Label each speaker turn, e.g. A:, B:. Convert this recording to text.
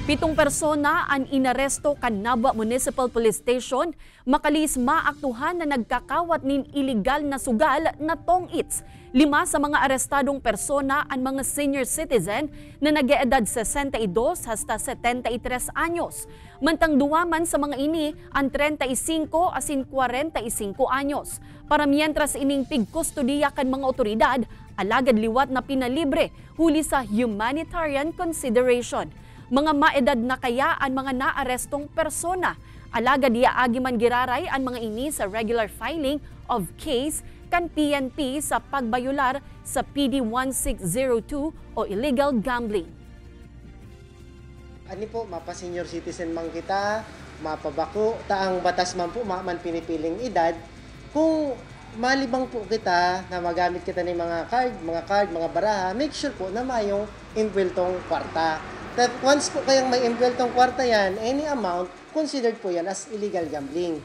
A: Pitong persona ang inaresto kan Nava Municipal Police Station makalis maaktuhan na nagkakawat nin iligal na sugal na tong-its. 5 sa mga arestadong persona ang mga senior citizen na nag-eedad 62 hasta 73 anyos. Mantang duwaman sa mga ini ang 35 asin 45 anyos. Para mientras ining pigkustudiya kan mga otoridad, alagad liwat na pinalibre huli sa humanitarian consideration. Mga maedad na kaya ang mga naarestong persona. Alagad iaagi man giraray ang mga ini sa regular filing of case kan PNP sa pagbayular sa PD 1602 o illegal gambling.
B: Ani po, mapa senior citizen man kita, mapabako, taang batas man po, man pinipiling edad. Kung malibang po kita na magamit kita ng mga card, mga baraha, make sure po na mayong imbueltong kwarta. That once po kayang may imbueltong kwarta yan, any amount, considered po yan as illegal gambling.